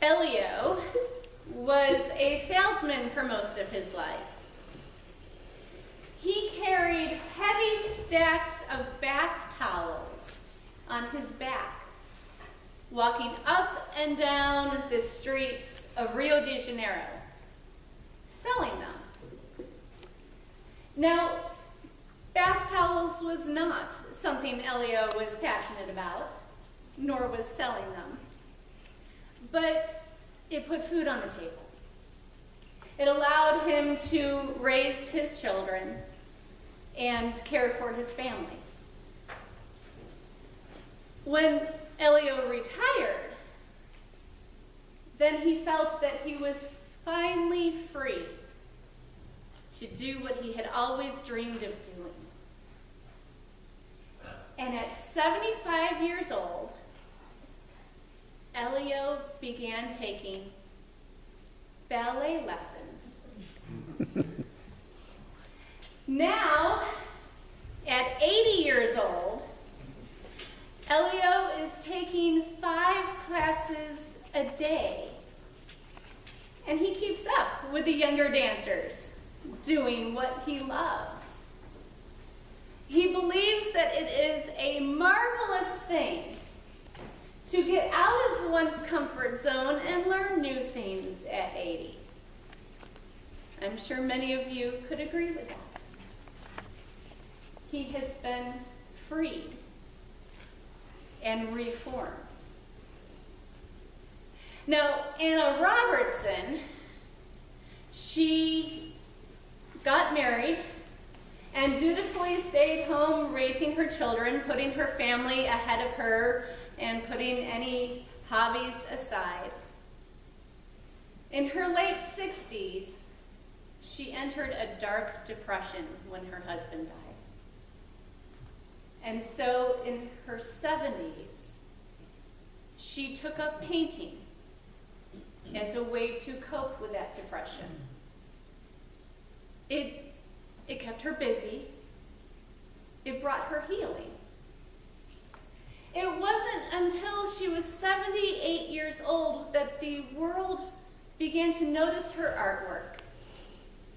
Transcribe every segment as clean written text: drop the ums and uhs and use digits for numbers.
Elio was a salesman for most of his life. He carried heavy stacks of bath towels on his back, walking up and down the streets of Rio de Janeiro, selling them. Now, bath towels was not something Elio was passionate about, nor was selling them. But it put food on the table. It allowed him to raise his children and care for his family. When Elio retired, then he felt that he was finally free to do what he had always dreamed of doing. And at 75 years old, Elio began taking ballet lessons. Now, at 80 years old, Elio is taking 5 classes a day, and he keeps up with the younger dancers, doing what he loves. He believes that it is a marvelous thing to get out of one's comfort zone and learn new things at 80. I'm sure many of you could agree with that. He has been freed and reformed. Now, Anna Robertson, she got married and dutifully stayed home raising her children, putting her family ahead of her and putting any hobbies aside. In her late 60s, she entered a dark depression when her husband died. And so in her 70s, she took up painting as a way to cope with that depression. It kept her busy. It brought her healing. It wasn't until she was 78 years old that the world began to notice her artwork,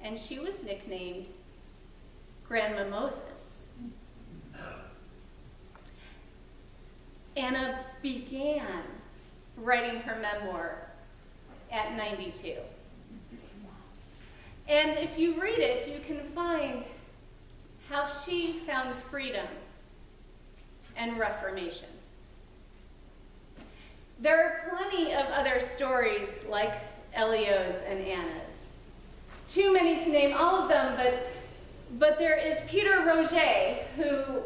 and she was nicknamed Grandma Moses. Anna began writing her memoir at 92. And if you read it, you can find how she found freedom and reformation. There are plenty of other stories like Elio's and Anna's. Too many to name all of them, but there is Peter Roget, who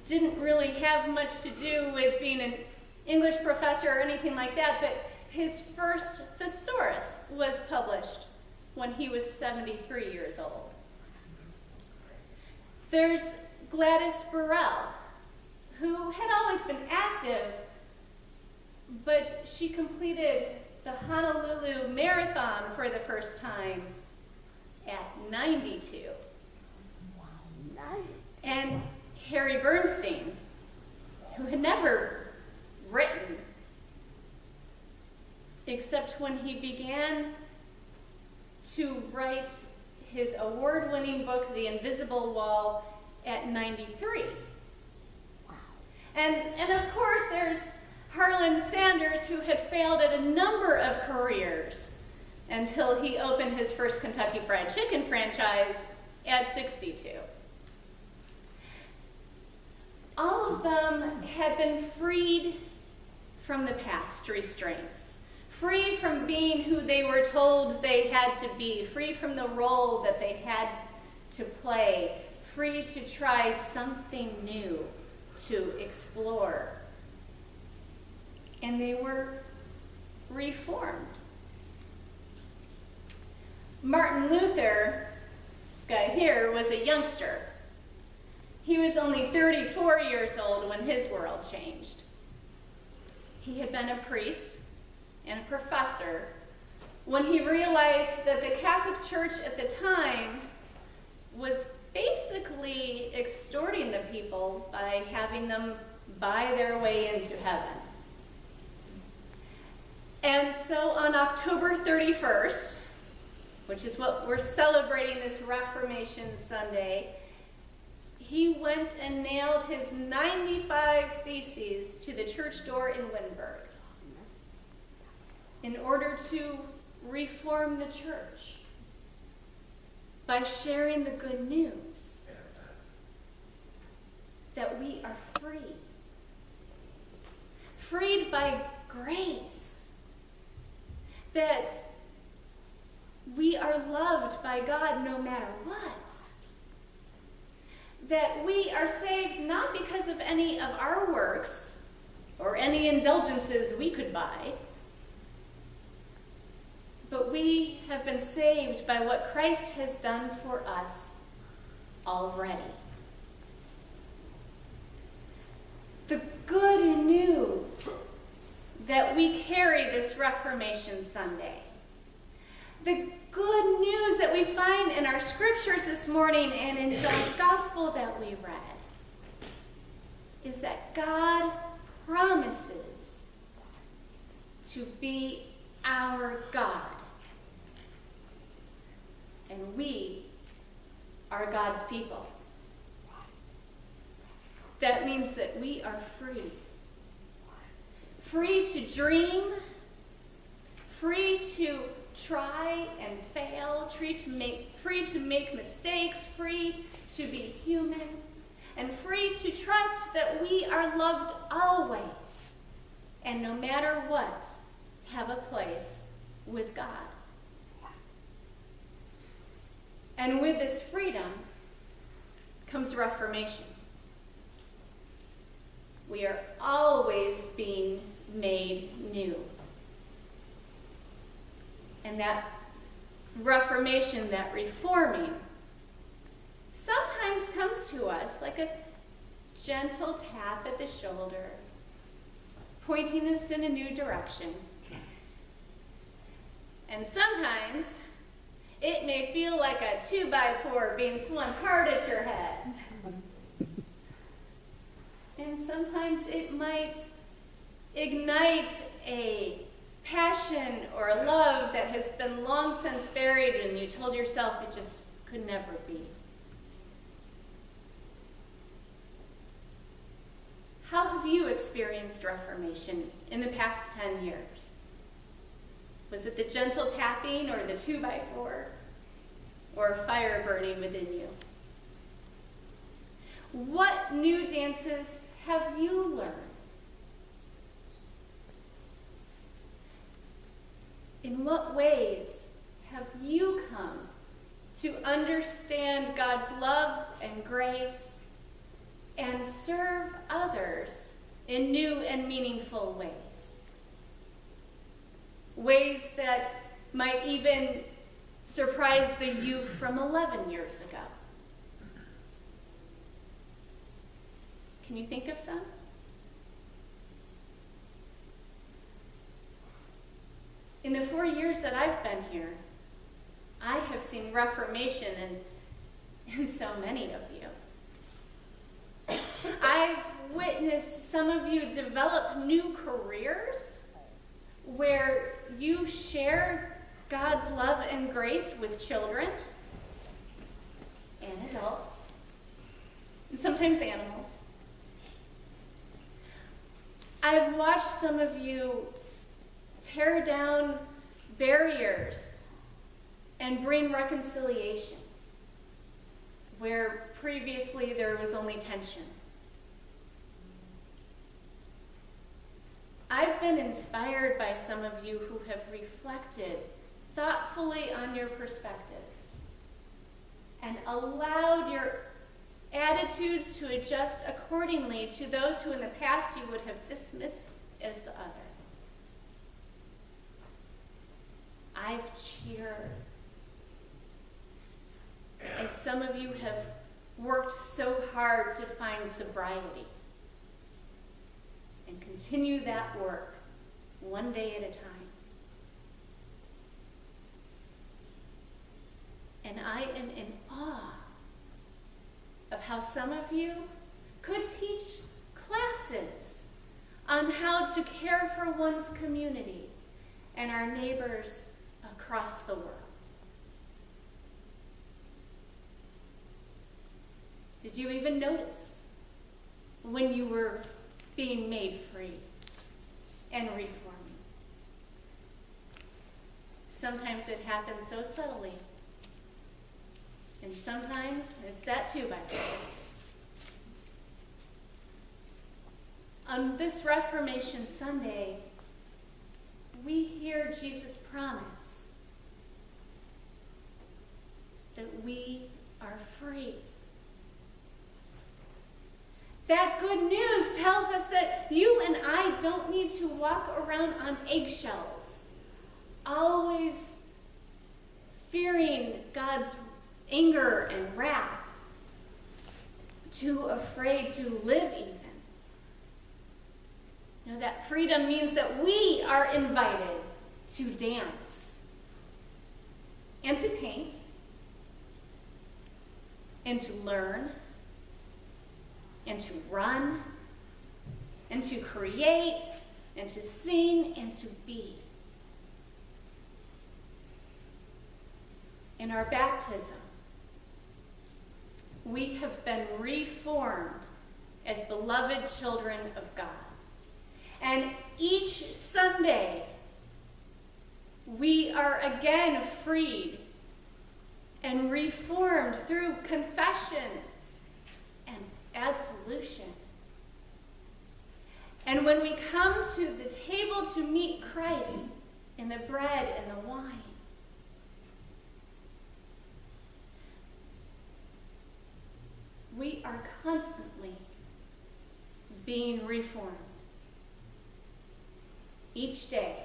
didn't really have much to do with being an English professor or anything like that, but his first thesaurus was published when he was 73 years old. There's Gladys Burrell, who had always been active, but she completed the Honolulu Marathon for the first time at 92. And Harry Bernstein, who had never written, except when he began to write his award-winning book, The Invisible Wall, at 93. Wow. And of course, there's Harlan Sanders, who had failed at a number of careers until he opened his first Kentucky Fried Chicken franchise at 62. All of them had been freed from the past restraints, free from being who they were told they had to be, free from the role that they had to play, free to try something new, to explore. And they were reformed. Martin Luther, this guy here, was a youngster. He was only 34 years old when his world changed. He had been a priest and a professor when he realized that the Catholic Church at the time was basically extorting the people by having them buy their way into heaven. And so on October 31st, which is what we're celebrating this Reformation Sunday, he went and nailed his 95 theses to the church door in Wittenberg in order to reform the church by sharing the good news that we are free. Freed by grace. That we are loved by God no matter what. That we are saved not because of any of our works or any indulgences we could buy, but we have been saved by what Christ has done for us already. The good news that we carry this Reformation Sunday, the good news that we find in our scriptures this morning and in John's Gospel that we read, is that God promises to be our God. And we are God's people. That means that we are free. Free to dream, free to try and fail, free to make mistakes, free to be human, and free to trust that we are loved always, and no matter what, have a place with God. And with this freedom comes reformation. We are always being made new. And that reformation, that reforming, sometimes comes to us like a gentle tap at the shoulder, pointing us in a new direction. And sometimes it may feel like a 2x4 being swung hard at your head. And sometimes it might ignite a passion or a love that has been long since buried and you told yourself it just could never be. How have you experienced Reformation in the past 10 years? Was it the gentle tapping or the 2x4 or fire burning within you? What new dances have you learned? In what ways have you come to understand God's love and grace and serve others in new and meaningful ways? Ways that might even surprise the you from 11 years ago. Can you think of some? In the 4 years that I've been here, I have seen reformation in so many of you. I've witnessed some of you develop new careers where you share God's love and grace with children and adults, and sometimes animals. I've watched some of you tear down barriers and bring reconciliation where previously there was only tension. I've been inspired by some of you who have reflected thoughtfully on your perspectives and allowed your attitudes to adjust accordingly to those who in the past you would have dismissed as the other. I've cheered as some of you have worked so hard to find sobriety and continue that work one day at a time. And I am in awe of how some of you could teach classes on how to care for one's community and our neighbors across the world. Did you even notice when you were being made free and reformed? Sometimes it happens so subtly, and sometimes it's that too, by the way. On this Reformation Sunday, we hear Jesus promise that we are free. That good news tells us that you and I don't need to walk around on eggshells, always fearing God's anger and wrath, too afraid to live even. You know, that freedom means that we are invited to dance and to paint and to learn and to run and to create and to sing and to be. In our baptism, we have been reformed as beloved children of God. And each Sunday, we are again freed and reformed through confession and absolution. And when we come to the table to meet Christ in the bread and the wine, we are constantly being reformed. Each day,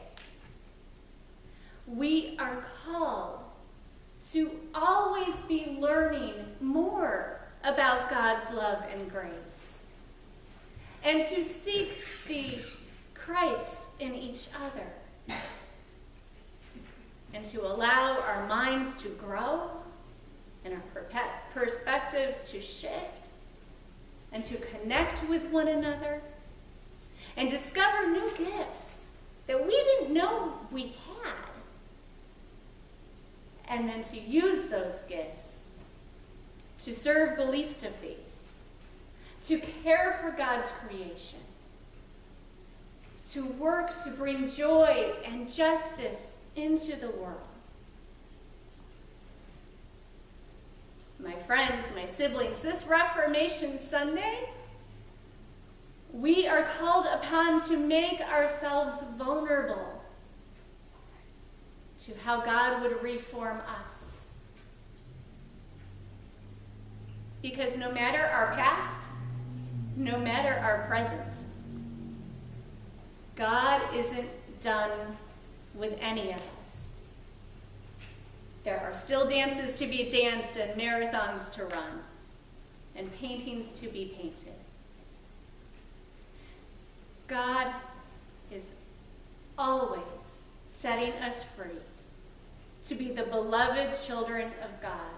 we are called to always be learning more about God's love and grace, and to seek the Christ in each other, and to allow our minds to grow and our perspectives to shift, and to connect with one another, and discover new gifts that we didn't know we had, and then to use those gifts to serve the least of these, to care for God's creation, to work to bring joy and justice into the world. My friends, my siblings, this Reformation Sunday, we are called upon to make ourselves vulnerable to how God would reform us. Because no matter our past, no matter our present, God isn't done with any of us. There are still dances to be danced and marathons to run and paintings to be painted. God is always setting us free to be the beloved children of God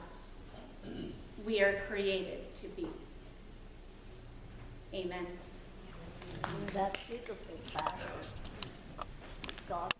we are created to be. Amen. That's beautiful, Pastor. God.